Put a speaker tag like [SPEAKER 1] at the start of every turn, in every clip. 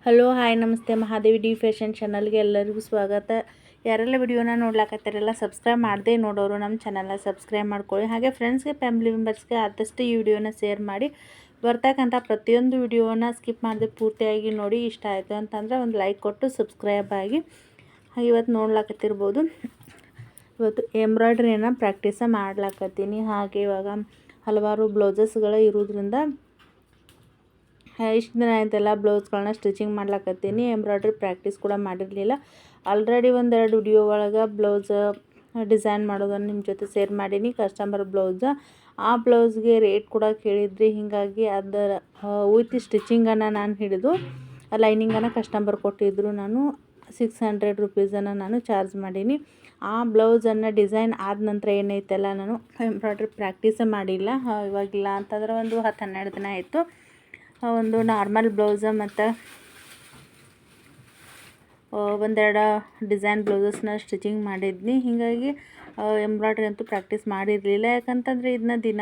[SPEAKER 1] Hello hi ನಮಸ್ತೆ Mahadevi D fashion ಚಾನಲ್ಗೆ ಎಲ್ಲರಿಗೂ ಸ್ವಾಗತ. ಯಾರೆಲ್ಲ ವಿಡಿಯೋನ ನೋಡ್ಲಾಕತ್ತಾರೆಲ್ಲ ಸಬ್ಸ್ಕ್ರೈಬ್ ಮಾಡದೆ ನೋಡೋರು ನಮ್ಮ ಚಾನಲ್ನ ಸಬ್ಸ್ಕ್ರೈಬ್ ಮಾಡ್ಕೊಳ್ಳಿ. ಹಾಗೆ ಫ್ರೆಂಡ್ಸ್ಗೆ ಫ್ಯಾಮಿಲಿ ಮೆಂಬರ್ಸ್ಗೆ ಆದಷ್ಟು ಈ ವಿಡಿಯೋನ ಶೇರ್ ಮಾಡಿ. ಬರ್ತಕ್ಕಂಥ ಪ್ರತಿಯೊಂದು ವಿಡಿಯೋನ ಸ್ಕಿಪ್ ಮಾಡದೆ ಪೂರ್ತಿಯಾಗಿ ನೋಡಿ. ಇಷ್ಟ ಆಯಿತು ಅಂತಂದರೆ ಒಂದು ಲೈಕ್ ಕೊಟ್ಟು ಸಬ್ಸ್ಕ್ರೈಬ್ ಆಗಿ. ಹಾಗೆ ಇವತ್ತು ನೋಡ್ಲಾಕತ್ತಿರ್ಬೋದು, ಇವತ್ತು ಎಂಬ್ರಾಯ್ಡ್ರಿನ ಪ್ರಾಕ್ಟೀಸ ಮಾಡ್ಲಾಕತ್ತೀನಿ. ಹಾಗೆ ಇವಾಗ ಹಲವಾರು ಬ್ಲೌಸಸ್ಗಳು ಇರೋದ್ರಿಂದ ಇಷ್ಟು ದಿನ ಆಯ್ತೆಲ್ಲ ಬ್ಲೌಸ್ಗಳನ್ನ ಸ್ಟಿಚಿಂಗ್ ಮಾಡ್ಲಾಕತ್ತೀನಿ. ಎಂಬ್ರಾಯ್ಡ್ರಿ ಪ್ರಾಕ್ಟೀಸ್ ಕೂಡ ಮಾಡಿರಲಿಲ್ಲ. ಆಲ್ರೆಡಿ ಒಂದೆರಡು ವಿಡಿಯೋ ಒಳಗೆ ಬ್ಲೌಸ್ ಡಿಸೈನ್ ಮಾಡೋದನ್ನು ನಿಮ್ಮ ಜೊತೆ ಶೇರ್ ಮಾಡೀನಿ. ಕಸ್ಟಮರ್ ಬ್ಲೌಸ್, ಆ ಬ್ಲೌಸ್ಗೆ ರೇಟ್ ಕೂಡ ಕೇಳಿದ್ರಿ. ಹೀಗಾಗಿ ಅದರ ವಿತ್ ಸ್ಟಿಚಿಂಗನ್ನು ನಾನು ಹಿಡಿದು ಲೈನಿಂಗನ್ನು ಕಸ್ಟಮರ್ ಕೊಟ್ಟಿದ್ದರು. ನಾನು 600 ರುಪೀಸನ್ನು ನಾನು ಚಾರ್ಜ್ ಮಾಡೀನಿ. ಆ ಬ್ಲೌಸನ್ನು ಡಿಸೈನ್ ಆದ ನಂತರ ಏನೈತೆಲ್ಲ ನಾನು ಎಂಬ್ರಾಯ್ಡ್ರಿ ಪ್ರಾಕ್ಟೀಸೇ ಮಾಡಿಲ್ಲ. ಇವಾಗಿಲ್ಲ ಅಂತಂದ್ರೆ ಒಂದು 10-12 ದಿನ ಆಯಿತು. ಒಂದು ನಾರ್ಮಲ್ ಬ್ಲೌಸ ಮತ್ತು ಒಂದೆರಡು ಡಿಸೈನ್ ಬ್ಲೌಸಸ್ನ ಸ್ಟಿಚಿಂಗ್ ಮಾಡಿದ್ನಿ. ಹೀಗಾಗಿ ಎಂಬ್ರಾಯ್ಡ್ರಿ ಅಂತೂ ಪ್ರಾಕ್ಟೀಸ್ ಮಾಡಿರಲಿಲ್ಲ. ಯಾಕಂತಂದರೆ ಇದನ್ನ ದಿನ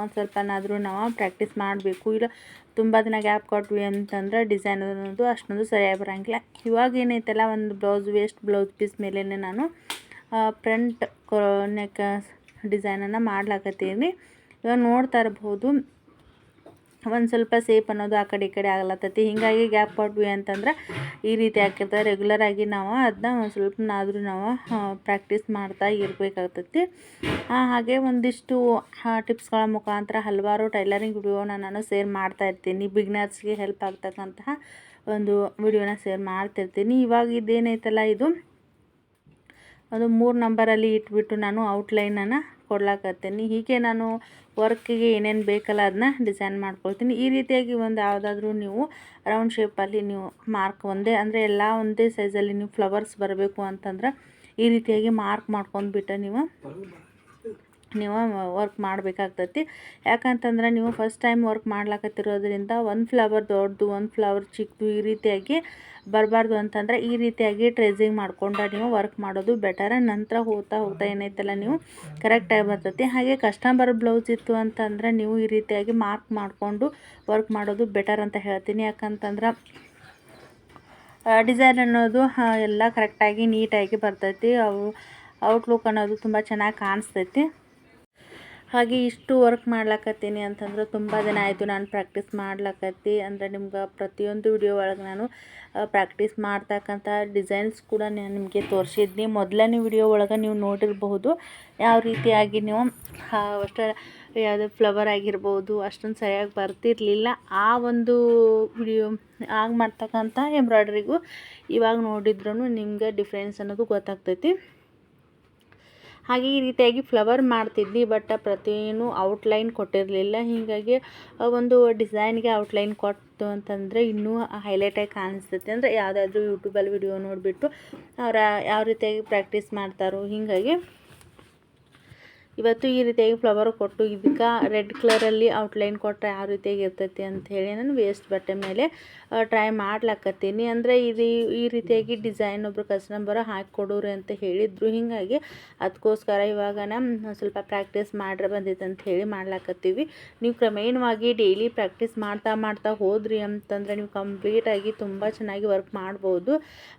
[SPEAKER 1] ಒಂದು ಸ್ವಲ್ಪನಾದರೂ ನಾವು ಪ್ರಾಕ್ಟೀಸ್ ಮಾಡಬೇಕು. ಇಲ್ಲ ತುಂಬ ದಿನ ಗ್ಯಾಪ್ ಕೊಟ್ವಿ ಅಂತಂದ್ರೆ ಡಿಸೈನ್ ಅನ್ನೋದು ಅಷ್ಟೊಂದು ಸರಿಯಾಗಿ ಬರೋಂಗಿಲ್ಲ. ಇವಾಗ ಏನೈತಲ್ಲ ಒಂದು ಬ್ಲೌಸ್ ವೇಸ್ಟ್ ಬ್ಲೌಸ್ ಪೀಸ್ ಮೇಲೇ ನಾನು ಫ್ರಂಟ್ ನೆಕ್ ಡಿಸೈನನ್ನು ಮಾಡ್ಲಾಕತ್ತೀನಿ. ಇವಾಗ ನೋಡ್ತಾ ಇರ್ಬೋದು, ಒಂದು ಸ್ವಲ್ಪ ಸೇಪ್ ಅನ್ನೋದು ಆ ಕಡೆ ಈ ಕಡೆ ಆಗ್ಲತ್ತೈತಿ. ಹೀಗಾಗಿ ಗ್ಯಾಪ್ ಕೊಟ್ವಿ ಅಂತಂದ್ರೆ ಈ ರೀತಿ ಆಗಿರ್ತದೆ. ರೆಗ್ಯುಲರಾಗಿ ನಾವು ಅದನ್ನ ಒಂದು ಸ್ವಲ್ಪನಾದರೂ ನಾವು ಪ್ರಾಕ್ಟೀಸ್ ಮಾಡ್ತಾ ಇರಬೇಕಾಗ್ತೈತಿ. ಹಾಗೆ ಒಂದಿಷ್ಟು ಟಿಪ್ಸ್ಗಳ ಮುಖಾಂತರ ಹಲವಾರು ಟೈಲರಿಂಗ್ ವಿಡಿಯೋನ ನಾನು ಶೇರ್ ಮಾಡ್ತಾ ಇರ್ತೀನಿ. ಬಿಗ್ನರ್ಸ್ಗೆ ಹೆಲ್ಪ್ ಆಗ್ತಕ್ಕಂತಹ ಒಂದು ವಿಡಿಯೋನ ಶೇರ್ ಮಾಡ್ತಿರ್ತೀನಿ. ಇವಾಗ ಇದೇನೈತಲ್ಲ, ಇದು ಅದು 3 ನಂಬರಲ್ಲಿ ಇಟ್ಬಿಟ್ಟು ನಾನು ಔಟ್ಲೈನನ್ನು ಕೊಡ್ಲಾಕತ್ತೀನಿ. ಹೀಗೆ ನಾನು ವರ್ಕಿಗೆ ಏನೇನು ಬೇಕಲ್ಲ ಅದನ್ನ ಡಿಸೈನ್ ಮಾಡ್ಕೊಳ್ತೀನಿ. ಈ ರೀತಿಯಾಗಿ ಒಂದು ಯಾವುದಾದ್ರೂ ನೀವು ರೌಂಡ್ ಶೇಪಲ್ಲಿ ನೀವು ಮಾರ್ಕ್ ಒಂದೇ ಅಂದರೆ ಎಲ್ಲ ಒಂದೇ ಸೈಜಲ್ಲಿ ನೀವು ಫ್ಲವರ್ಸ್ ಬರಬೇಕು ಅಂತಂದ್ರೆ ಈ ರೀತಿಯಾಗಿ ಮಾರ್ಕ್ ಮಾಡ್ಕೊಂಡ್ಬಿಟ್ಟು ನೀವು ವರ್ಕ್ ಮಾಡಬೇಕಾಗ್ತೈತಿ. ಯಾಕಂತಂದ್ರೆ ನೀವು ಫಸ್ಟ್ ಟೈಮ್ ವರ್ಕ್ ಮಾಡ್ಲಾಕತ್ತಿರೋದ್ರಿಂದ ಒಂದು ಫ್ಲವರ್ ದೊಡ್ಡದು ಒಂದು ಫ್ಲವರ್ ಚಿಕ್ಕದು ಈ ರೀತಿಯಾಗಿ ಬರಬಾರ್ದು. ಅಂತಂದರೆ ಈ ರೀತಿಯಾಗಿ ಟ್ರೇಸಿಂಗ್ ಮಾಡ್ಕೊಂಡು ನೀವು ವರ್ಕ್ ಮಾಡೋದು ಬೆಟರ್. ನಂತರ ಹೋಗ್ತಾ ಏನೈತಲ್ಲ ನೀವು ಕರೆಕ್ಟಾಗಿ ಬರ್ತೈತಿ. ಹಾಗೆ ಕಸ್ಟಮರ್ ಬ್ಲೌಸ್ ಇತ್ತು ಅಂತಂದರೆ ನೀವು ಈ ರೀತಿಯಾಗಿ ಮಾರ್ಕ್ ಮಾಡಿಕೊಂಡು ವರ್ಕ್ ಮಾಡೋದು ಬೆಟರ್ ಅಂತ ಹೇಳ್ತೀನಿ. ಯಾಕಂತಂದ್ರೆ ಡಿಸೈನ್ ಅನ್ನೋದು ಎಲ್ಲ ಕರೆಕ್ಟಾಗಿ ನೀಟಾಗಿ ಬರ್ತೈತಿ. ಔಟ್ಲುಕ್ ಅನ್ನೋದು ತುಂಬ ಚೆನ್ನಾಗಿ ಕಾಣಿಸ್ತೈತಿ. ಹಾಗೆ ಇಷ್ಟು ವರ್ಕ್ ಮಾಡ್ಲಾಕತ್ತೀನಿ ಅಂತಂದ್ರೆ ತುಂಬ ದಿನ ಆಯಿತು ನಾನು ಪ್ರಾಕ್ಟೀಸ್ ಮಾಡ್ಲಾಕತ್ತಿ. ಅಂದರೆ ನಿಮ್ಗೆ ಪ್ರತಿಯೊಂದು ವಿಡಿಯೋ ಒಳಗೆ ನಾನು ಪ್ರಾಕ್ಟೀಸ್ ಮಾಡ್ತಕ್ಕಂಥ ಡಿಸೈನ್ಸ್ ಕೂಡ ನಾನು ನಿಮಗೆ ತೋರಿಸಿದ್ನಿ. ಮೊದಲನೇ ವಿಡಿಯೋ ಒಳಗೆ ನೀವು ನೋಡಿರಬಹುದು ಯಾವ ರೀತಿಯಾಗಿ ನೀವು ಅಷ್ಟು ಯಾವುದೇ ಫ್ಲವರ್ ಆಗಿರ್ಬೋದು ಅಷ್ಟೊಂದು ಸರಿಯಾಗಿ ಬರ್ತಿರಲಿಲ್ಲ. ಆ ಒಂದು ವಿಡಿಯೋ ಆಗ ಮಾಡ್ತಕ್ಕಂಥ ಎಂಬ್ರಾಯ್ಡ್ರಿಗೂ ಇವಾಗ ನೋಡಿದ್ರೂ ನಿಮ್ಗೆ ಡಿಫ್ರೆನ್ಸ್ ಅನ್ನೋದು ಗೊತ್ತಾಗ್ತೈತಿ. ಹಾಗೆ ಈ ರೀತಿಯಾಗಿ ಫ್ಲವರ್ ಮಾಡ್ತಿದ್ವಿ, ಬಟ್ ಪ್ರತಿಯೊಂದು ಔಟ್ಲೈನ್ ಕೊಟ್ಟಿರಲಿಲ್ಲ. ಹೀಗಾಗಿ ಒಂದು ಡಿಸೈನ್ಗೆ ಔಟ್ಲೈನ್ ಕೊಟ್ಟು ಅಂತಂದರೆ ಇನ್ನೂ ಹೈಲೈಟಾಗಿ ಕಾಣಿಸ್ತೈತಿ. ಅಂದರೆ ಯಾವುದಾದ್ರೂ ಯೂಟ್ಯೂಬಲ್ಲಿ ವಿಡಿಯೋ ನೋಡಿಬಿಟ್ಟು ಅವ್ರು ಯಾವ ರೀತಿಯಾಗಿ ಪ್ರಾಕ್ಟೀಸ್ ಮಾಡ್ತಾರೋ ಹೀಗಾಗಿ ಇವತ್ತು ಈ ರೀತಿಯಾಗಿ ಫ್ಲವರ್ ಕೊಟ್ಟು ಇದಕ್ಕೆ ರೆಡ್ ಕಲರಲ್ಲಿ ಔಟ್ಲೈನ್ ಕೊಟ್ಟರೆ ಯಾವ ರೀತಿಯಾಗಿ ಇರ್ತೈತಿ ಅಂಥೇಳಿ ನಾನು ವೇಸ್ಟ್ ಬಟ್ಟೆ ಮೇಲೆ ಟ್ರೈ ಮಾಡ್ಲಾಕತ್ತೀನಿ. ಅಂದರೆ ಈ ರೀತಿಯಾಗಿ ಡಿಸೈನ್ ಒಬ್ಬರು ಕಸ್ಟಮರ್ ಹಾಕಿಕೊಡೋರು ಅಂತ ಹೇಳಿದರು. ಹೀಗಾಗಿ ಅದಕ್ಕೋಸ್ಕರ ಇವಾಗ ಸ್ವಲ್ಪ ಪ್ರಾಕ್ಟೀಸ್ ಮಾಡ್ರೆ ಬಂದಿತ್ತು ಅಂತ ಹೇಳಿ ಮಾಡ್ಲಾಕತ್ತೀವಿ. ನೀವು ಕ್ರಮೇಣವಾಗಿ ಡೈಲಿ ಪ್ರಾಕ್ಟೀಸ್ ಮಾಡ್ತಾ ಹೋದ್ರಿ ಅಂತಂದರೆ ನೀವು ಕಂಪ್ಲೀಟಾಗಿ ತುಂಬ ಚೆನ್ನಾಗಿ ವರ್ಕ್ ಮಾಡ್ಬೋದು.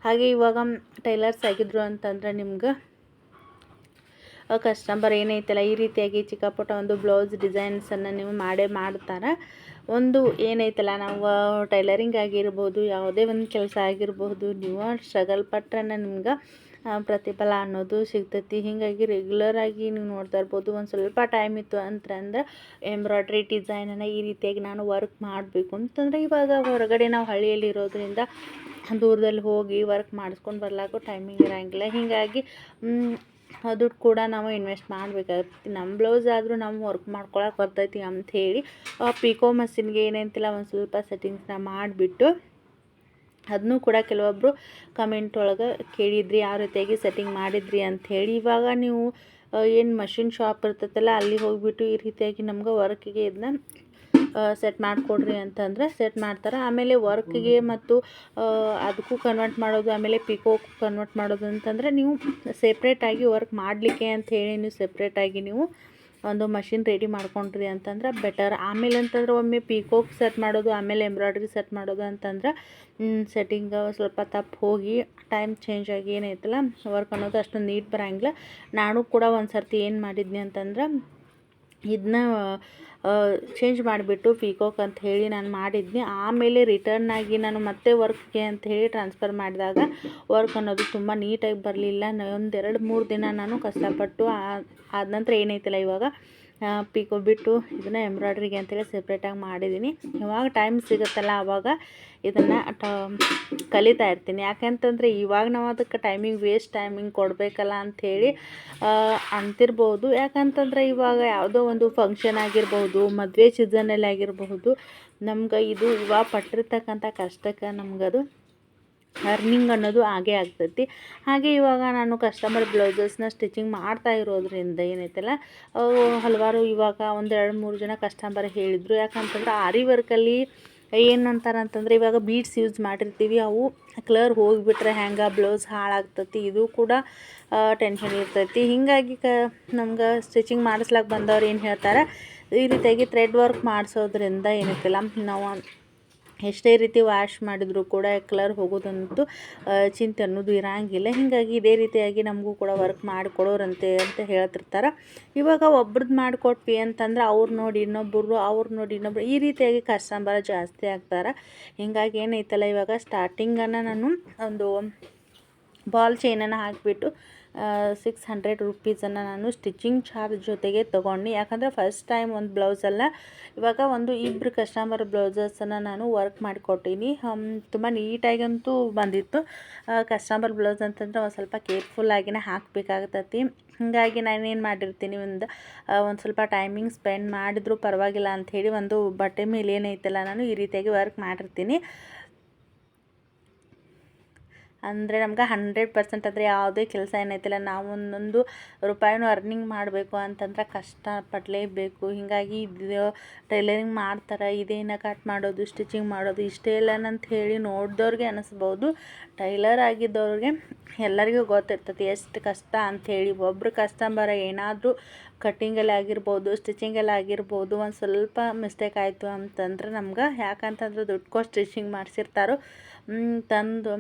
[SPEAKER 1] ಹಾಗೆ ಇವಾಗ ಟೈಲರ್ಸ್ ಆಗಿದ್ರು ಅಂತಂದರೆ ನಿಮ್ಗೆ ಕಸ್ಟಮರ್ ಏನೈತಲ್ಲ ಈ ರೀತಿಯಾಗಿ ಚಿಕ್ಕ ಪುಟ್ಟ ಒಂದು ಬ್ಲೌಸ್ ಡಿಸೈನ್ಸನ್ನು ನೀವು ಮಾಡ್ತಾರೆ. ಒಂದು ಏನೈತಲ್ಲ, ನಾವು ಟೈಲರಿಂಗ್ ಆಗಿರ್ಬೋದು ಯಾವುದೇ ಒಂದು ಕೆಲಸ ಆಗಿರ್ಬೋದು ನೀವು ಸ್ಟ್ರಗಲ್ ಪಟ್ರೆ ನಿಮ್ಗೆ ಪ್ರತಿಫಲ ಅನ್ನೋದು ಸಿಗ್ತೈತಿ. ಹೀಗಾಗಿ ರೆಗ್ಯುಲರಾಗಿ ನೀವು ನೋಡ್ತಾ ಇರ್ಬೋದು, ಒಂದು ಸ್ವಲ್ಪ ಟೈಮ್ ಇತ್ತು ಅಂತಂದ್ರೆ ಎಂಬ್ರಾಯ್ಡ್ರಿ ಡಿಸೈನನ್ನು ಈ ರೀತಿಯಾಗಿ ನಾನು ವರ್ಕ್ ಮಾಡಬೇಕು ಅಂತಂದರೆ ಇವಾಗ ಹೊರಗಡೆ ನಾವು ಹಳ್ಳಿಯಲ್ಲಿ ಇರೋದ್ರಿಂದ ದೂರದಲ್ಲಿ ಹೋಗಿ ವರ್ಕ್ ಮಾಡಿಸ್ಕೊಂಡು ಬರ್ಲಾಕೋ ಟೈಮಿಂಗ್ ಇರೋಂಗಿಲ್ಲ. ಹೀಗಾಗಿ ದುಡ್ಡು ಕೂಡ ನಾವು ಇನ್ವೆಸ್ಟ್ ಮಾಡಬೇಕಾಗ್ತೈತಿ. ನಮ್ಮ ಬ್ಲೌಸ್ ಆದರೂ ನಾವು ವರ್ಕ್ ಮಾಡ್ಕೊಳಕ್ಕೆ ಬರ್ತೈತಿ ಅಂಥೇಳಿ ಪಿಕೋ ಮಷಿನ್ಗೆ ಏನಂತಿಲ್ಲ ಒಂದು ಸ್ವಲ್ಪ ಸೆಟ್ಟಿಂಗ್ಸ್ನ ಮಾಡಿಬಿಟ್ಟು ಅದನ್ನೂ ಕೂಡ ಕೆಲವೊಬ್ಬರು ಕಮೆಂಟ್ ಒಳಗೆ ಕೇಳಿದ್ರಿ ಯಾವ ರೀತಿಯಾಗಿ ಸೆಟ್ಟಿಂಗ್ ಮಾಡಿದ್ರಿ ಅಂಥೇಳಿ. ಇವಾಗ ನೀವು ಏನು ಮಷಿನ್ ಶಾಪ್ ಇರ್ತೈತಲ್ಲ ಅಲ್ಲಿ ಹೋಗಿಬಿಟ್ಟು ಈ ರೀತಿಯಾಗಿ ನಮ್ಗೆ ವರ್ಕಿಗೆ ಇದನ್ನ ಸೆಟ್ ಮಾಡಿಕೊಡ್ರಿ ಅಂತಂದರೆ ಸೆಟ್ ಮಾಡ್ತಾರೆ. ಆಮೇಲೆ ವರ್ಕ್ಗೆ ಮತ್ತು ಅದಕ್ಕೂ ಕನ್ವರ್ಟ್ ಮಾಡೋದು, ಆಮೇಲೆ ಪಿಕೋಕ್ಕೂ ಕನ್ವರ್ಟ್ ಮಾಡೋದು ಅಂತಂದರೆ ನೀವು ಸೆಪ್ರೇಟಾಗಿ ವರ್ಕ್ ಮಾಡಲಿಕ್ಕೆ ಅಂಥೇಳಿ ನೀವು ಸೆಪ್ರೇಟಾಗಿ ನೀವು ಒಂದು ಮಷಿನ್ ರೆಡಿ ಮಾಡ್ಕೊಂಡ್ರಿ ಅಂತಂದ್ರೆ ಬೆಟರ್. ಆಮೇಲೆ ಅಂತಂದ್ರೆ ಒಮ್ಮೆ ಪೀಕೋಕ್ ಸೆಟ್ ಮಾಡೋದು ಆಮೇಲೆ ಎಂಬ್ರಾಯ್ಡ್ರಿ ಸೆಟ್ ಮಾಡೋದು ಅಂತಂದ್ರೆ ಸೆಟ್ಟಿಂಗ್ ಸ್ವಲ್ಪ ತಪ್ಪು ಹೋಗಿ ಟೈಮ್ ಚೇಂಜ್ ಆಗಿ ಏನೈತಲ್ಲ ವರ್ಕ್ ಅನ್ನೋದು ಅಷ್ಟೊಂದು ನೀಟ್ ಬರೋಂಗಿಲ್ಲ. ನಾನು ಕೂಡ ಒಂದು ಸರ್ತಿ ಏನು ಮಾಡಿದ್ನಿ ಅಂತಂದ್ರೆ ಇದನ್ನ ಚೇಂಜ್ ಮಾಡಿಬಿಟ್ಟು ಪೀಕೋಕ್ ಅಂತ ಹೇಳಿ ನಾನು ಮಾಡಿದ್ನಿ. ಆಮೇಲೆ ರಿಟರ್ನ್ ಆಗಿ ನಾನು ಮತ್ತೆ ವರ್ಕ್ಗೆ ಅಂತ ಹೇಳಿ ಟ್ರಾನ್ಸ್ಫರ್ ಮಾಡಿದಾಗ ವರ್ಕ್ ಅನ್ನೋದು ತುಂಬ ನೀಟಾಗಿ ಬರಲಿಲ್ಲ. ಒಂದು 2-3 ದಿನ ನಾನು ಕಷ್ಟಪಟ್ಟು ಆದ ನಂತರ ಏನೈತಿಲ್ಲ ಇವಾಗ ಪೀಕೋ ಬಿಟ್ಟು ಇದನ್ನು ಎಂಬ್ರಾಯ್ಡ್ರಿಗೆ ಅಂತೇಳಿ ಸೆಪ್ರೇಟಾಗಿ ಮಾಡಿದ್ದೀನಿ. ಇವಾಗ ಟೈಮ್ ಸಿಗುತ್ತಲ್ಲ ಆವಾಗ ಇದನ್ನು ಕಲಿತಾ ಇರ್ತೀನಿ. ಯಾಕೆಂತಂದರೆ ಇವಾಗ ನಾವು ಅದಕ್ಕೆ ಟೈಮಿಂಗ್ ಕೊಡಬೇಕಲ್ಲ ಅಂಥೇಳಿ ಅಂತಿರ್ಬೋದು. ಯಾಕಂತಂದರೆ ಇವಾಗ ಯಾವುದೋ ಒಂದು ಫಂಕ್ಷನ್ ಆಗಿರ್ಬೋದು, ಮದುವೆ ಸೀಸನಲ್ಲಿ ಆಗಿರಬಹುದು, ನಮ್ಗೆ ಇದು ಇವಾಗ ಪಟ್ಟಿರ್ತಕ್ಕಂಥ ಕಷ್ಟಕ್ಕೆ ನಮಗದು ಅರ್ನಿಂಗ್ ಅನ್ನೋದು ಆಗೇ ಆಗ್ತೈತಿ. ಹಾಗೆ ಇವಾಗ ನಾನು ಕಸ್ಟಮರ್ ಬ್ಲೌಸಸ್ನ ಸ್ಟಿಚಿಂಗ್ ಮಾಡ್ತಾ ಇರೋದ್ರಿಂದ ಏನೈತಲ್ಲ ಹಲವಾರು ಇವಾಗ ಒಂದು 2-3 ಜನ ಕಸ್ಟಮರ್ ಹೇಳಿದರು. ಯಾಕಂತಂದ್ರೆ ಆರಿ ವರ್ಕಲ್ಲಿ ಏನಂತಾರೆ ಅಂತಂದರೆ ಇವಾಗ ಬೀಡ್ಸ್ ಯೂಸ್ ಮಾಡಿರ್ತೀವಿ, ಅವು ಕಲರ್ ಹೋಗಿಬಿಟ್ರೆ ಹೆಂಗೆ ಬ್ಲೌಸ್ ಹಾಳಾಗ್ತೈತಿ, ಇದು ಕೂಡ ಟೆನ್ಷನ್ ಇರ್ತೈತಿ. ಹೀಗಾಗಿ ನಮ್ಗೆ ಸ್ಟಿಚಿಂಗ್ ಮಾಡಿಸ್ಲಾಕ ಬಂದವ್ರು ಏನು ಹೇಳ್ತಾರೆ, ಈ ರೀತಿಯಾಗಿ ಥ್ರೆಡ್ ವರ್ಕ್ ಮಾಡಿಸೋದ್ರಿಂದ ಏನೈತಿಲ್ಲ ನಾವು ಎಷ್ಟೇ ರೀತಿ ವಾಶ್ ಮಾಡಿದರೂ ಕೂಡ ಕಲರ್ ಹೋಗೋದಂತೂ ಚಿಂತೆ ಅನ್ನೋದು ಇರೋಂಗಿಲ್ಲ. ಹೀಗಾಗಿ ಇದೇ ರೀತಿಯಾಗಿ ನಮಗೂ ಕೂಡ ವರ್ಕ್ ಮಾಡಿಕೊಡೋರಂತೆ ಅಂತ ಹೇಳ್ತಿರ್ತಾರೆ. ಇವಾಗ ಒಬ್ರದ್ದು ಮಾಡಿಕೊಟ್ವಿ ಅಂತಂದ್ರೆ ಅವ್ರು ನೋಡಿ ಇನ್ನೊಬ್ಬರು ಈ ರೀತಿಯಾಗಿ ಕಸ್ಟಮರ್ ಜಾಸ್ತಿ ಆಗ್ತಾರೆ. ಹೀಗಾಗಿ ಏನೈತಲ್ಲ ಇವಾಗ ಸ್ಟಾರ್ಟಿಂಗನ್ನು ನಾನು ಒಂದು ಬಾಲ್ ಚೈನನ್ನು ಹಾಕಿಬಿಟ್ಟು 600 ರುಪೀಸನ್ನು ನಾನು ಸ್ಟಿಚಿಂಗ್ ಚಾರ್ಜ್ ಜೊತೆಗೆ ತೊಗೊಂಡು. ಯಾಕಂದರೆ ಫಸ್ಟ್ ಟೈಮ್ ಒಂದು ಬ್ಲೌಸಲ್ಲ, ಇವಾಗ ಒಂದು 2 ಕಸ್ಟಮರ್ ಬ್ಲೌಸಸನ್ನು ನಾನು ವರ್ಕ್ ಮಾಡಿಕೊಟ್ಟೀನಿ. ತುಂಬ ನೀಟಾಗಂತೂ ಬಂದಿತ್ತು. ಕಸ್ಟಮರ್ ಬ್ಲೌಸ್ ಅಂತಂದರೆ ಒಂದು ಸ್ವಲ್ಪ ಕೇರ್ಫುಲ್ಲಾಗಿನೇ ಹಾಕಬೇಕಾಗ್ತತಿ. ಹೀಗಾಗಿ ನಾನೇನು ಮಾಡಿರ್ತೀನಿ, ಒಂದು ಸ್ವಲ್ಪ ಟೈಮಿಂಗ್ ಸ್ಪೆಂಡ್ ಮಾಡಿದರೂ ಪರವಾಗಿಲ್ಲ ಅಂಥೇಳಿ ಒಂದು ಬಟ್ಟೆ ಮೇಲೆ ಏನೈತಲ್ಲ ನಾನು ಈ ರೀತಿಯಾಗಿ ವರ್ಕ್ ಮಾಡಿರ್ತೀನಿ. ಅಂದರೆ ನಮ್ಗೆ 100% ಅಂದರೆ ಯಾವುದೇ ಕೆಲಸ ಏನೈತಿಲ್ಲ, ನಾವು ಒಂದೊಂದು ರೂಪಾಯಿನೂ ಅರ್ನಿಂಗ್ ಮಾಡಬೇಕು ಅಂತಂದ್ರೆ ಕಷ್ಟಪಡಲೇಬೇಕು. ಹೀಗಾಗಿ ಇದು ಟೈಲರಿಂಗ್ ಮಾಡ್ತಾರೆ, ಇದೇನ ಕಟ್ ಮಾಡೋದು, ಸ್ಟಿಚಿಂಗ್ ಮಾಡೋದು ಇಷ್ಟೇ ಇಲ್ಲನಂತ ಹೇಳಿ ನೋಡಿದವ್ರಿಗೆ ಅನ್ನಿಸ್ಬೋದು. ಟೈಲರ್ ಆಗಿದ್ದವ್ರಿಗೆ ಎಲ್ಲರಿಗೂ ಗೊತ್ತಿರ್ತೈತಿ ಎಷ್ಟು ಕಷ್ಟ ಅಂಥೇಳಿ. ಒಬ್ಬರು ಕಸ್ಟಮರ್ ಏನಾದರೂ ಕಟ್ಟಿಂಗಲ್ಲಿ ಆಗಿರ್ಬೋದು, ಸ್ಟಿಚಿಂಗಲ್ಲಿ ಆಗಿರ್ಬೋದು ಒಂದು ಸ್ವಲ್ಪ ಮಿಸ್ಟೇಕ್ ಆಯಿತು ಅಂತಂದ್ರೆ ನಮ್ಗೆ, ಯಾಕಂತಂದ್ರೆ ದುಡ್ಡು ಕೊಟ್ಟು ಸ್ಟಿಚಿಂಗ್ ಮಾಡಿಸಿರ್ತಾರೋ ತಂದು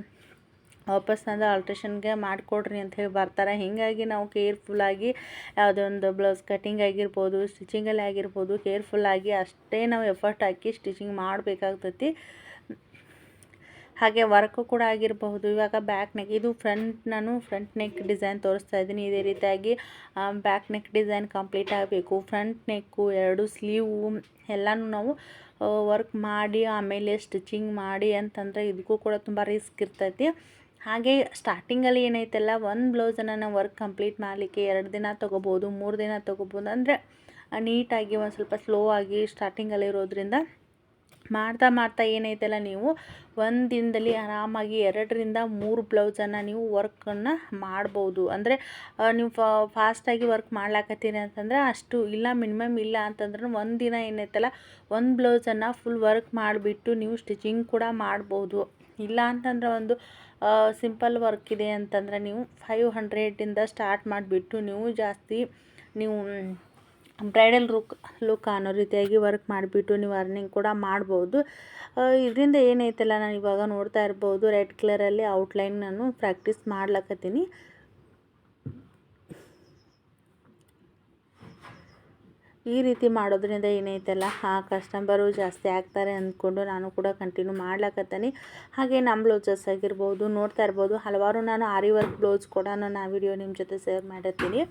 [SPEAKER 1] ವಾಪಸ್ ತಂದು ಆಲ್ಟ್ರೇಷನ್ಗೆ ಮಾಡಿಕೊಡ್ರಿ ಅಂಥೇಳಿ ಬರ್ತಾರೆ. ಹೀಗಾಗಿ ನಾವು ಕೇರ್ಫುಲ್ಲಾಗಿ ಯಾವುದೇ ಒಂದು ಬ್ಲೌಸ್ ಕಟ್ಟಿಂಗ್ ಆಗಿರ್ಬೋದು, ಸ್ಟಿಚಿಂಗಲ್ಲಿ ಆಗಿರ್ಬೋದು ಕೇರ್ಫುಲ್ಲಾಗಿ ಅಷ್ಟೇ ನಾವು ಎಫರ್ಟ್ ಹಾಕಿ ಸ್ಟಿಚಿಂಗ್ ಮಾಡಬೇಕಾಗ್ತೈತಿ. ಹಾಗೆ ವರ್ಕು ಕೂಡ ಆಗಿರಬಹುದು. ಇವಾಗ ಬ್ಯಾಕ್ ನೆಕ್ ಇದು ನಾನು ಫ್ರಂಟ್ ನೆಕ್ ಡಿಸೈನ್ ತೋರಿಸ್ತಾ ಇದ್ದೀನಿ. ಇದೇ ರೀತಿಯಾಗಿ ಬ್ಯಾಕ್ ನೆಕ್ ಡಿಸೈನ್ ಕಂಪ್ಲೀಟ್ ಆಗಬೇಕು. ಫ್ರಂಟ್ ನೆಕ್ಕು 2 ಸ್ಲೀವು ಎಲ್ಲನೂ ನಾವು ವರ್ಕ್ ಮಾಡಿ ಆಮೇಲೆ ಸ್ಟಿಚಿಂಗ್ ಮಾಡಿ ಅಂತಂದರೆ ಇದಕ್ಕೂ ಕೂಡ ತುಂಬ ರಿಸ್ಕ್ ಇರ್ತೈತಿ. ಹಾಗೆ ಸ್ಟಾರ್ಟಿಂಗಲ್ಲಿ ಏನೈತಲ್ಲ ಒಂದು ಬ್ಲೌಸನ್ನು ನಾವು ವರ್ಕ್ ಕಂಪ್ಲೀಟ್ ಮಾಡಲಿಕ್ಕೆ 2 ದಿನ ತೊಗೋಬೋದು, 3 ದಿನ ತೊಗೋಬೋದು. ಅಂದರೆ ನೀಟಾಗಿ ಒಂದು ಸ್ವಲ್ಪ ಸ್ಲೋ ಆಗಿ ಸ್ಟಾರ್ಟಿಂಗಲ್ಲಿ ಇರೋದ್ರಿಂದ ಮಾಡ್ತಾ ಏನೈತಲ್ಲ ನೀವು ಒಂದು ದಿನದಲ್ಲಿ ಆರಾಮಾಗಿ 2-3 ಬ್ಲೌಸನ್ನು ನೀವು ವರ್ಕನ್ನು ಮಾಡ್ಬೋದು. ಅಂದರೆ ನೀವು ಫಾಸ್ಟಾಗಿ ವರ್ಕ್ ಮಾಡ್ಲಾಕತ್ತೀರಿ ಅಂತಂದರೆ ಅಷ್ಟು ಇಲ್ಲ, ಮಿನಿಮಮ್ ಇಲ್ಲ ಅಂತಂದ್ರೆ ಒಂದು ದಿನ ಏನೈತಲ್ಲ ಒಂದು ಬ್ಲೌಸನ್ನು ಫುಲ್ ವರ್ಕ್ ಮಾಡಿಬಿಟ್ಟು ನೀವು ಸ್ಟಿಚಿಂಗ್ ಕೂಡ ಮಾಡ್ಬೋದು. ಇಲ್ಲ ಅಂತಂದ್ರೆ ಒಂದು ಸಿಂಪಲ್ ವರ್ಕ್ ಇದೆ ಅಂತಂದ್ರೆ ನೀವು 500 ಸ್ಟಾರ್ಟ್ ಮಾಡಿಬಿಟ್ಟು ನೀವು ಬ್ರೈಡಲ್ ಲುಕ್ ಅನ್ನೋ ರೀತಿಯಾಗಿ ವರ್ಕ್ ಮಾಡಿಬಿಟ್ಟು ನೀವು ಅರ್ನಿಂಗ್ ಕೂಡ ಮಾಡ್ಬೋದು. ಇದರಿಂದ ಏನೈತಲ್ಲ ನಾನು ಇವಾಗ ನೋಡ್ತಾ ಇರ್ಬೋದು ರೆಡ್ ಕಲರಲ್ಲಿ ಔಟ್ಲೈನ್ ನಾನು ಪ್ರಾಕ್ಟೀಸ್ ಮಾಡ್ಲಕತ್ತೀನಿ. ಈ ರೀತಿ ಮಾಡೋದ್ರಿಂದ ಏನೈತಲ್ಲ ಕಸ್ಟಮರು ಜಾಸ್ತಿ ಆಗ್ತಾರೆ ಅಂದ್ಕೊಂಡು ನಾನು ಕೂಡ ಕಂಟಿನ್ಯೂ ಮಾಡ್ಲಕತ್ತೀನಿ. ಹಾಗೆ ನಮ್ಮ ಬ್ಲೌಸಸ್ ಆಗಿರ್ಬೋದು ನೋಡ್ತಾ ಇರ್ಬೋದು ಹಲವಾರು ನಾನು ಆರಿ ವರ್ಕ್ ಬ್ಲೌಸ್ ಕೂಡ ನಾನು ಆ ವಿಡಿಯೋ ನಿಮ್ಮ ಜೊತೆ ಶೇರ್ ಮಾಡಿರ್ತೀನಿ.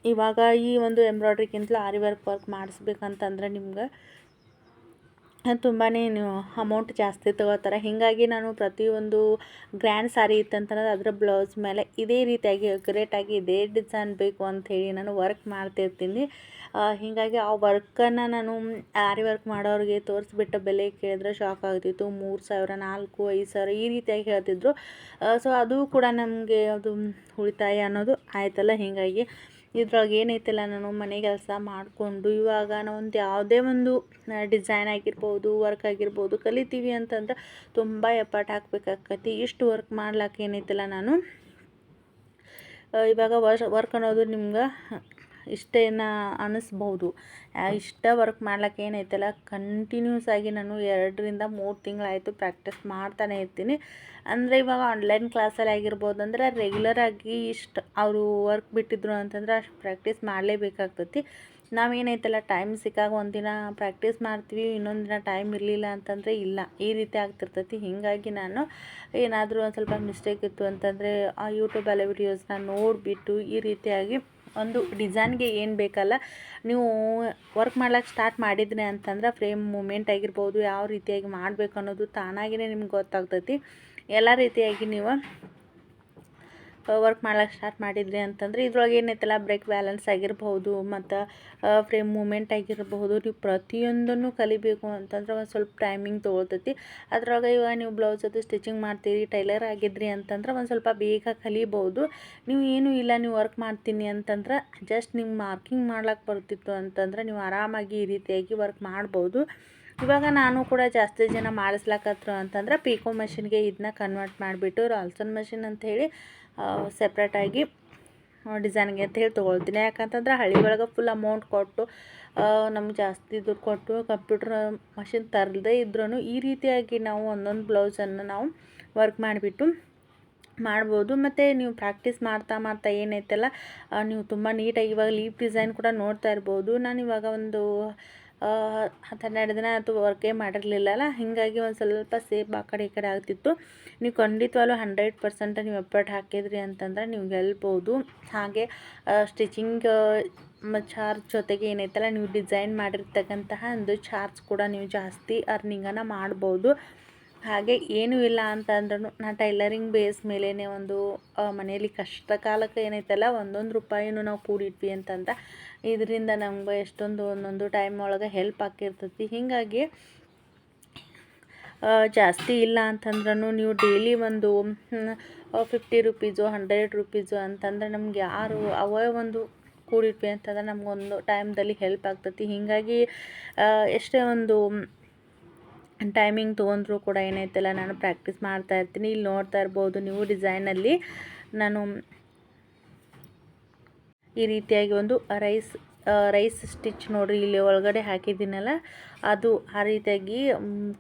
[SPEAKER 1] ಇವಾಗ ಈ ಒಂದು ಎಂಬ್ರಾಯ್ಡ್ರಿಗಿಂತಲೂ ಆರಿ ವರ್ಕ್ ಮಾಡಿಸ್ಬೇಕಂತಂದ್ರೆ ನಿಮ್ಗೆ ತುಂಬಾ ಅಮೌಂಟ್ ಜಾಸ್ತಿ ತೊಗೋತಾರೆ. ಹೀಗಾಗಿ ನಾನು ಪ್ರತಿಯೊಂದು ಗ್ರ್ಯಾಂಡ್ ಸ್ಯಾರಿ ಇತ್ತಂತಂದ್ರೆ ಅದರ ಬ್ಲೌಸ್ ಮೇಲೆ ಇದೇ ರೀತಿಯಾಗಿ ಅಕ್ಯುರೇಟಾಗಿ ಇದೇ ಡಿಸೈನ್ ಬೇಕು ಅಂಥೇಳಿ ನಾನು ವರ್ಕ್ ಮಾಡ್ತಿರ್ತೀನಿ. ಹೀಗಾಗಿ ಆ ವರ್ಕನ್ನು ನಾನು ಆರಿ ವರ್ಕ್ ಮಾಡೋರಿಗೆ ತೋರಿಸ್ಬಿಟ್ಟು ಬೆಲೆ ಕೇಳಿದ್ರೆ ಶಾಕ್ ಆಗ್ತಿತ್ತು. 3000, 4000, 5000 ಈ ರೀತಿಯಾಗಿ ಹೇಳ್ತಿದ್ರು. ಸೊ ಅದು ಕೂಡ ನಮಗೆ ಅದು ಉಳಿತಾಯ ಅನ್ನೋದು ಆಯ್ತಲ್ಲ. ಹೀಗಾಗಿ ಇದ್ರೊಳಗೆ ಏನೈತಲ್ಲ ನಾನು ಮನೆ ಕೆಲಸ ಮಾಡಿಕೊಂಡು ಇವಾಗ ನಾವೊಂದು ಯಾವುದೇ ಒಂದು ಡಿಸೈನ್ ಆಗಿರ್ಬೋದು, ವರ್ಕ್ ಆಗಿರ್ಬೋದು ಕಲಿತೀವಿ ಅಂತಂದ್ರೆ ತುಂಬ ಎಫರ್ಟ್ ಹಾಕಬೇಕಾಕತಿ. ಇಷ್ಟು ವರ್ಕ್ ಮಾಡ್ಲಿಕ್ಕೆ ಏನೈತಲ್ಲ ನಾನು ಇವಾಗ ವರ್ಕ್ ಅನ್ನೋದು ನಿಮ್ಗೆ ಇಷ್ಟೇನ ಅನ್ನಿಸ್ಬೋದು. ಇಷ್ಟ ವರ್ಕ್ ಮಾಡ್ಲಿಕ್ಕೆ ಏನೈತಲ್ಲ ಕಂಟಿನ್ಯೂಸ್ ಆಗಿ ನಾನು 2ರಿಂದ 3 ತಿಂಗಳಾಯಿತು ಪ್ರಾಕ್ಟೀಸ್ ಮಾಡ್ತಾನೆ ಇರ್ತೀನಿ. ಅಂದರೆ ಇವಾಗ ಆನ್ಲೈನ್ ಕ್ಲಾಸಲ್ಲಿ ಆಗಿರ್ಬೋದು ಅಂದ್ರೆ ರೆಗ್ಯುಲರಾಗಿ ಇಷ್ಟು ಅವರು ವರ್ಕ್ ಬಿಟ್ಟಿದ್ರು ಅಂತಂದ್ರೆ ಅಷ್ಟು ಪ್ರಾಕ್ಟೀಸ್ ಮಾಡಲೇಬೇಕಾಗ್ತೈತಿ. ನಾವೇನೈತಲ್ಲ ಟೈಮ್ ಸಿಕ್ಕಾಗ ಒಂದಿನ ಪ್ರಾಕ್ಟೀಸ್ ಮಾಡ್ತೀವಿ, ಇನ್ನೊಂದು ದಿನ ಟೈಮ್ ಇರಲಿಲ್ಲ ಅಂತಂದರೆ ಇಲ್ಲ, ಈ ರೀತಿ ಆಗ್ತಿರ್ತೈತಿ. ಹೀಗಾಗಿ ನಾನು ಏನಾದರೂ ಒಂದು ಸ್ವಲ್ಪ ಮಿಸ್ಟೇಕ್ ಇತ್ತು ಅಂತಂದರೆ ಆ ಯೂಟ್ಯೂಬಲ್ಲಿ ವಿಡಿಯೋಸ್ನ ನೋಡಿಬಿಟ್ಟು ಈ ರೀತಿಯಾಗಿ ಒಂದು ಡಿಸೈನ್ಗೆ ಏನು ಬೇಕಲ್ಲ ನೀವು ವರ್ಕ್ ಮಾಡ್ಲಿಕ್ಕೆ ಸ್ಟಾರ್ಟ್ ಮಾಡಿದ್ರಿ ಅಂತಂದ್ರೆ ಫ್ರೇಮ್ ಮೂಮೆಂಟ್ ಆಗಿರ್ಬೋದು, ಯಾವ ರೀತಿಯಾಗಿ ಮಾಡಬೇಕು ಅನ್ನೋದು ತಾನಾಗಿಯೇ ನಿಮ್ಗೆ ಗೊತ್ತಾಗ್ತೈತಿ. ಎಲ್ಲ ರೀತಿಯಾಗಿ ನೀವು ವರ್ಕ್ ಮಾಡ್ಲಿಕ್ಕೆ ಸ್ಟಾರ್ಟ್ ಮಾಡಿದ್ರಿ ಅಂತಂದರೆ ಇದ್ರೊಳಗೆ ಏನೈತಲ್ಲ ಬ್ರೇಕ್ ಬ್ಯಾಲೆನ್ಸ್ ಆಗಿರ್ಬೋದು ಮತ್ತು ಫ್ರೇಮ್ ಮೂಮೆಂಟ್ ಆಗಿರಬಹುದು, ನೀವು ಪ್ರತಿಯೊಂದನ್ನು ಕಲಿಬೇಕು ಅಂತಂದ್ರೆ ಒಂದು ಸ್ವಲ್ಪ ಟೈಮಿಂಗ್ ತೊಗೊಳ್ತೈತಿ. ಅದ್ರೊಳಗೆ ಇವಾಗ ನೀವು ಬ್ಲೌಸ್ ಅದು ಸ್ಟಿಚಿಂಗ್ ಮಾಡ್ತೀರಿ, ಟೈಲರ್ ಆಗಿದ್ರಿ ಅಂತಂದ್ರೆ ಒಂದು ಸ್ವಲ್ಪ ಬೇಗ ಕಲಿಬೋದು. ನೀವು ಏನೂ ಇಲ್ಲ, ನೀವು ವರ್ಕ್ ಮಾಡ್ತೀನಿ ಅಂತಂದ್ರೆ ಜಸ್ಟ್ ನಿಮ್ಗೆ ಮಾರ್ಕಿಂಗ್ ಮಾಡ್ಲಿಕ್ಕೆ ಬರ್ತಿತ್ತು ಅಂತಂದ್ರೆ ನೀವು ಆರಾಮಾಗಿ ಈ ರೀತಿಯಾಗಿ ವರ್ಕ್ ಮಾಡ್ಬೋದು. ಇವಾಗ ನಾನು ಕೂಡ ಜಾಸ್ತಿ ಜನ ಮಾಡಿಸ್ಲಾಕತ್ರು ಅಂತಂದ್ರೆ ಪಿಕೋ ಮಷಿನ್ಗೆ ಇದನ್ನ ಕನ್ವರ್ಟ್ ಮಾಡಿಬಿಟ್ಟು ರಾಲ್ಸನ್ ಮಷಿನ್ ಅಂಥೇಳಿ ಸೆಪ್ರೇಟಾಗಿ ಡಿಸೈನ್ಗೆ ಅಂತೇಳಿ ತೊಗೊಳ್ತೀನಿ. ಯಾಕಂತಂದ್ರೆ ಹಳ್ಳಿ ಒಳಗೆ ಫುಲ್ ಅಮೌಂಟ್ ಕೊಟ್ಟು ನಮ್ಗೆ ಜಾಸ್ತಿ ದುಡ್ಡು ಕೊಟ್ಟು ಕಂಪ್ಯೂಟರ್ ಮಷಿನ್ ತರದೇ ಇದ್ರೂ ಈ ರೀತಿಯಾಗಿ ನಾವು ಒಂದೊಂದು ಬ್ಲೌಸನ್ನು ನಾವು ವರ್ಕ್ ಮಾಡಿಬಿಟ್ಟು ಮಾಡ್ಬೋದು. ಮತ್ತು ನೀವು ಪ್ರಾಕ್ಟೀಸ್ ಮಾಡ್ತಾ ಏನೈತಲ್ಲ ನೀವು ತುಂಬ ನೀಟಾಗಿ ಇವಾಗ ಲೀಫ್ ಡಿಸೈನ್ ಕೂಡ ನೋಡ್ತಾ ಇರ್ಬೋದು. ನಾನು ಇವಾಗ ಒಂದು 10-12 ದಿನ ಆಯಿತು ವರ್ಕೇ ಮಾಡಿರಲಿಲ್ಲಲ್ಲ, ಹೀಗಾಗಿ ಒಂದು ಸ್ವಲ್ಪ ಸೇಪ್ ಆ ಕಡೆ ಈ ಕಡೆ ಆಗ್ತಿತ್ತು. ನೀವು ಖಂಡಿತವಾಗ್ಲೂ 100% ನೀವು ಎಫರ್ಟ್ ಹಾಕಿದ್ರಿ ಅಂತಂದ್ರೆ ನೀವು ಗೆಲ್ಬೋದು. ಹಾಗೆ ಸ್ಟಿಚಿಂಗ್ ಚಾರ್ಜ್ ಜೊತೆಗೆ ಏನೈತಲ್ಲ ನೀವು ಡಿಸೈನ್ ಮಾಡಿರ್ತಕ್ಕಂತಹ ಒಂದು ಚಾರ್ಜ್ ಕೂಡ ನೀವು ಜಾಸ್ತಿ ಅರ್ನಿಂಗನ್ನು ಮಾಡ್ಬೋದು. ಹಾಗೆ ಏನೂ ಇಲ್ಲ ಅಂತಂದ್ರೂ ನಾನು ಟೈಲರಿಂಗ್ ಬೇಸ್ ಮೇಲೇ ಒಂದು ಮನೆಯಲ್ಲಿ ಕಷ್ಟ ಕಾಲಕ್ಕೆ ಏನೈತಲ್ಲ ಒಂದೊಂದು ರೂಪಾಯಿನೂ ನಾವು ಕೂಡಿಟ್ವಿ ಅಂತಂದ ಇದರಿಂದ ನಮ್ಗೆ ಎಷ್ಟೊಂದು ಒಂದೊಂದು ಟೈಮ್ ಒಳಗೆ ಹೆಲ್ಪ್ ಆಗಿರ್ತೈತಿ. ಹೀಗಾಗಿ ಜಾಸ್ತಿ ಇಲ್ಲ ಅಂತಂದ್ರೂ ನೀವು ಡೈಲಿ ಒಂದು 50 ರುಪೀಸು 100 ರುಪೀಸು ಅಂತಂದ್ರೆ ನಮ್ಗೆ ಯಾರು ಅವೇ ಒಂದು ಕೂಡಿಟ್ವಿ ಅಂತಂದ್ರೆ ನಮಗೊಂದು ಟೈಮ್ದಲ್ಲಿ ಹೆಲ್ಪ್ ಆಗ್ತೈತಿ. ಹೀಗಾಗಿ ಎಷ್ಟೇ ಒಂದು ಟೈಮಿಂಗ್ ತೊಗೊಂಡ್ರೂ ಕೂಡ ಏನೈತಲ್ಲ ನಾನು ಪ್ರಾಕ್ಟೀಸ್ ಮಾಡ್ತಾ ಇರ್ತೀನಿ. ಇಲ್ಲಿ ನೋಡ್ತಾ ಇರ್ಬೋದು ನೀವು ಡಿಸೈನಲ್ಲಿ ನಾನು ಈ ರೀತಿಯಾಗಿ ಒಂದು ರೈಸ್ ಸ್ಟಿಚ್ ನೋಡಿರಿ ಇಲ್ಲಿ ಒಳಗಡೆ ಹಾಕಿದ್ದೀನಲ್ಲ ಅದು ಆ ರೀತಿಯಾಗಿ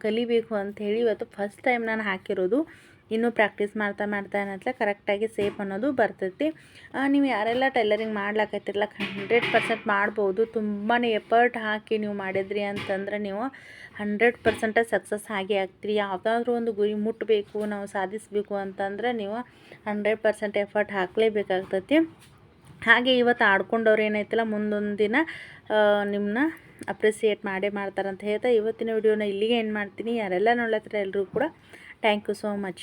[SPEAKER 1] ಕಲಿಬೇಕು ಅಂಥೇಳಿ ಇವತ್ತು ಫಸ್ಟ್ ಟೈಮ್ ನಾನು ಹಾಕಿರೋದು. ಇನ್ನೂ ಪ್ರಾಕ್ಟೀಸ್ ಮಾಡ್ತಾ ಏನಂತಲೇ ಕರೆಕ್ಟಾಗಿ ಸೇಪ್ ಅನ್ನೋದು ಬರ್ತೈತಿ. ನೀವು ಯಾರೆಲ್ಲ ಟೈಲರಿಂಗ್ ಮಾಡ್ಲಾಕತ್ತಿರಲ್ಲ 100% ಮಾಡ್ಬೋದು. ತುಂಬಾ ಎಫರ್ಟ್ ಹಾಕಿ ನೀವು ಮಾಡಿದ್ರಿ ಅಂತಂದ್ರೆ ನೀವು 100% ಸಕ್ಸಸ್ ಆಗೇ ಆಗ್ತೀರಿ. ಯಾವುದಾದ್ರೂ ಒಂದು ಗುರಿ ಮುಟ್ಟಬೇಕು, ನಾವು ಸಾಧಿಸಬೇಕು ಅಂತಂದ್ರೆ ನೀವು 100% ಎಫರ್ಟ್ ಹಾಕಲೇಬೇಕಾಗ್ತೈತಿ. ಹಾಗೆ ಇವತ್ತು ಆಡ್ಕೊಂಡವ್ರು ಏನೈತಲ್ಲ ಮುಂದೊಂದು ದಿನ ನಿಮ್ಮನ್ನ ಅಪ್ರಿಸಿಯೇಟ್ ಮಾಡೇ ಮಾಡ್ತಾರಂತ ಹೇಳ್ತಾ ಇವತ್ತಿನ ವಿಡಿಯೋನ ಇಲ್ಲಿಗೆ ಎಂಡ್ ಮಾಡ್ತೀನಿ. ಯಾರೆಲ್ಲ ನೋಡ್ಲತ್ತರ ಎಲ್ಲರೂ ಕೂಡ ಥ್ಯಾಂಕ್ ಯು ಸೋ ಮಚ್.